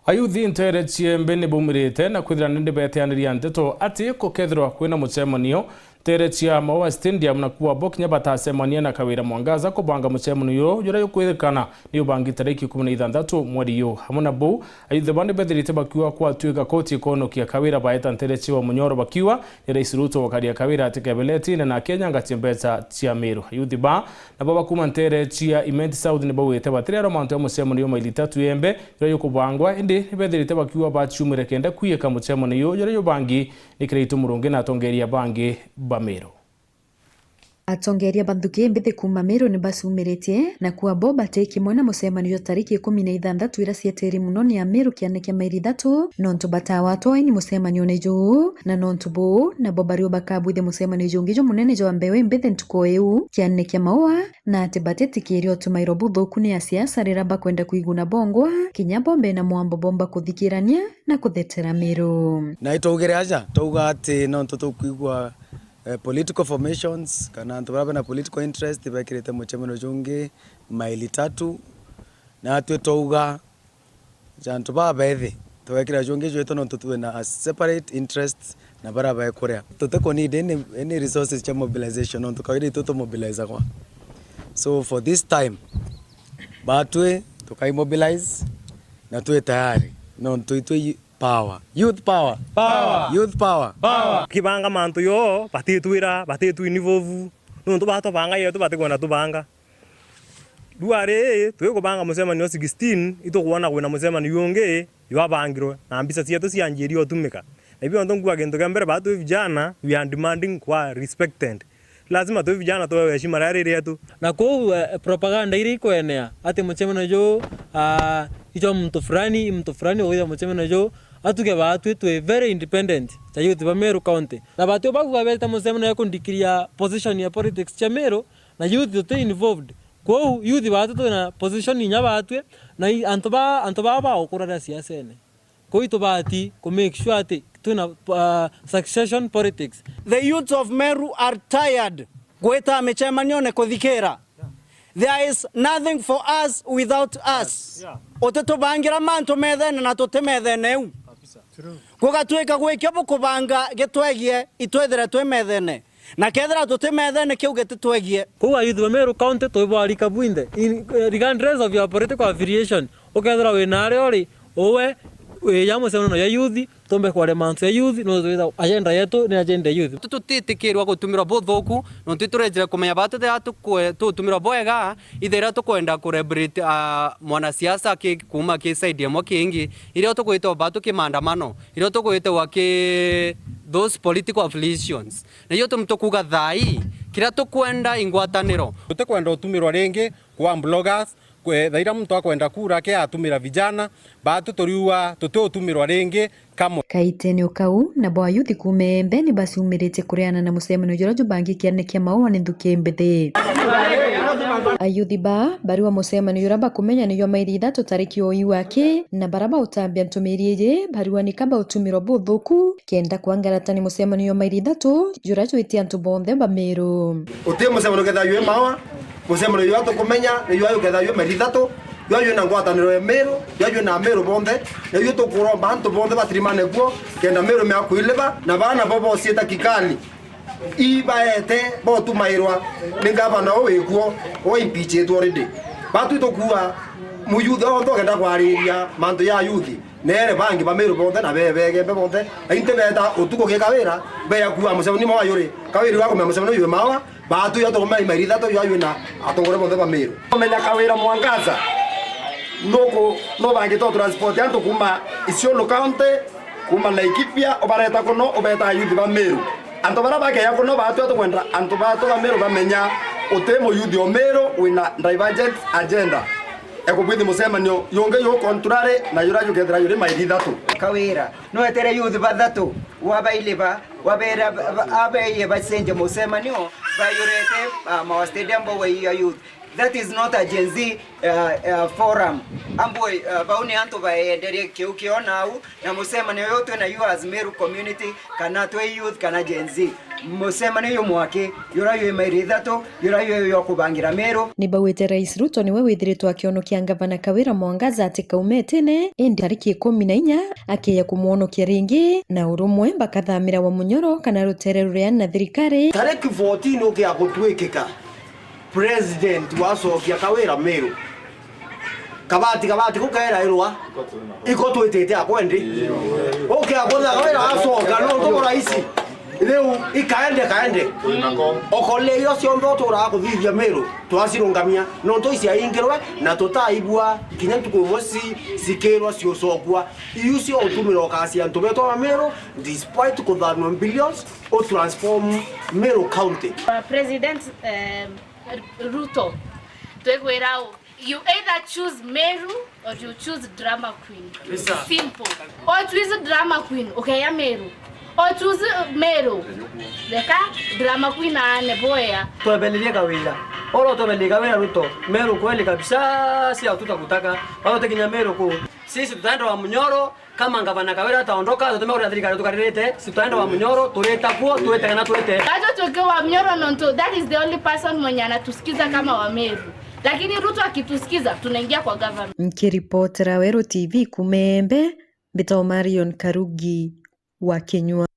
Ayuthi ntere chiembe ni bumirite na kwithira ninde beteaniria ndeto ati kokethirwa kwina muchemonio tere chia Maua Stadium na kuwa bokinya batasemania na Kawira Mwangaza kubanga muchemonio yura yukwithikana ni ubangi tariki 16 mweri yo hamuna bu ayuthi bande bethirite bakiwa kwa tuiga koti kono kia Kawira baeta ntere chiwa munyoro bakiwa ni Rais Ruto wakaria Kawira atikebeleti na Kenya ngatiembeza chia Meru ayuthi ba na baba kuma ntere chia Imenti South ni bawete batire romanto ya muchemonio maili 3 yembe yura yukubangwa indi bethirite bakiwa bachumire kenda kuyeka muchemonio yura yubangi nikirito murungi na tongeria bangi Meru. Atongeria bandhuki mbithi kuma Meru ni basumirite na kuwa boba teki mwana musemanio tariki 16 ira cieteri muno ni ya Meru kianeke mairi 3 nontu batawato ni musemanio ne juu na nontu bu na bobario bakabwithe musemanio jungijo munene jo ambewe mbithi ntuko eu kianeke Maua na atibateti kirio tumairo buthuku ni ya siasa rira bakwenda kuiguna bongwa kinya bombe na mwambo bomba kuthikirania na kuthetera Meru na itogere aja touga ati nontu tukuigwa political formations kana antu na political interest bakirete muchemano jungi maili 3 na twetouga jantu babethi twekira jungi jweto no tutwe na separate interests na baraba ekorea tuteko need any resources cha mobilization on tukawiri toto mobilize kwa so for this time batwe tukai mobilize na tuwe tayari no tuitwe power youth power kibanga mantu yo batitu inivovu nuntu bato banga yetu batigona tubanga duare tuwe kubanga musemanio 16 ito kuona kwina musemanio yonge yabangirwe na ambisa cietu cianjiri otumika na ibyo ndongu agento kambere batu vijana we are demanding kwa respected lazima tu vijana tu heshima rari yetu na ko propaganda iri kuenea ati musemanio jo icho mtu fulani oyo musemanio jo atuge batu tu very independent cha youth ba Meru county na batu bagu abeta musemanio yakundikiria position ya politics cha Meru na youth to involved ko youth batu to na position nya batu na antoba ba okura siasa ene ko ito bati ko make sure ati tuna succession politics. The youth of Meru are tired gweta mechemanio ne kuthikira. There is nothing for us without us. Oteto bangira manto methene na totemethene eu kugatwika gwikia bukubanga getwegie itwethera twemethene na kethera totemethene kiu getwegie ko youth ba Meru county to ibarika bwinde regardless of your political affiliation ukethera winare ori owe ya musemanio ya youth tombe kwa remanso ya youth no twitha agenda yetu ni agenda youth tutitikirwa gutumira buthuku no twiturejera kumenya batu de atu tutumira boega ithera tukwenda kurebrate mwana siasa kuma ki side ya mokingi ile tukwita batu ki maandamano ile tukwita wake those political affiliations na hiyo tumtokuga thai kira tukwenda ingwataniro tukwenda utumirwa ringi kwa bloggers thaira mtu akwenda kura ke atumira vijana batu toriwa tutumirwa ringi kamo kaitene ukau na bwa youth kumembe ni basi umirite kureana na musemanio joro bangi kianeke Maua ni nduke mbethe ayuthi ba bariwa musemanio yuraba kumenya ni yo mairi 3 tariki oyi wake na baraba utambia ntumirieje bariwa ni kaba utumiro buthuku kenda kwangaratani musemanio mairi 3 jurajo itia ntu bonthe ba Meru utie musemanio ketha yue Maua musemanio yoto kumenya ni yo ketha yue mairi 3 yo na ngwataniro ya Meru yo na Meru bonthe na yo tukuromba antu bonthe batirimane guo kenda Meru me akuileba na bana bobo sieta kikali ibaete botu mairwa ninga na wekuo o impeach etu already batu tokuwa muyutho ndo kenda kwariria manto ya youth nere bangi ba Meru bonthe na bebege bonthe ainte beta utuko ke Kawira be yakuwa musemanio Maua yuri Kawira wako musemanio yue Maua batu yo to mai mairi 3 yo na atongore bonthe ba Meru menya Kawira Mwangaza no bangi to transport anto kuma Isiolo county kuma Laikipia obareta kono obeta youth ba Meru anto baraba ke yakono batu atkwenda anto batu ba Meru bamenya utemo youth o Meru wina divergent agenda ekubwithi musemanio yonge yo contrary na yurajo kethera yuri mairi 3 Kawira no etere youth ba 3 wabaileba wabera abe basenje musemanio bayurete Maua Stadium bo ya youth That is not a Gen Z forum. Amboi bauni anto baendelee kiukiona au na musema yote na you as Meru community kana to youth kana Gen Z. Musema niyo mwake yurayo mairithato yurayo yokubangira Meru. Nibawite Rais Ruto niwe withiritwo akionokia ngavana Kawira Mwangaza ati kaumetene endi tariki 14 akiya kumuonokia ringi na urumwe bakathamira wa munyoro kana rutere ruria na thirikari. Tariki 14 ukia gutwikika president wacokia Kawira Meru kabati kukaera irwa iko twitete akwendi ukia gutha Kawira acoka no to rais leo ikaende okole yo ciondo tura kuthithia Meru twacirungamia no to cia ingirwe na tutaibua kinya tukumosi sikirwa ciocokwa iu cio utumiro kasi antu beto Meru despite kuthanwa billions o transform Meru County. President Ruto twegwirao, you either choose Meru or you choose drama queen. Simple. Or choose drama queen, okay, ya Meru. Or choose Meru. Deka drama queen ane boya. Tuwabelilia Kawira. Olo tuwabelilia Kawira Ruto. Meru kweli kabisa si hatutakutaka. Wao tekinya Meru ku. Sisi tutaenda wa Munyoro kama ngavana Kawira ataondoka tutemea kwa thirikari tukarirete. Sisi tutaenda wa Munyoro tuleta kuo tuwete kana tuwete. Kajo tuke wa Munyoro nonto. That is the only person mwenye anatusikiza kama wa Meru. Lakini Ruto akitusikiza tunaingia kwa government. Mkiripotera Wero TV Kumembe Bita Marion Karugi wa Kenya.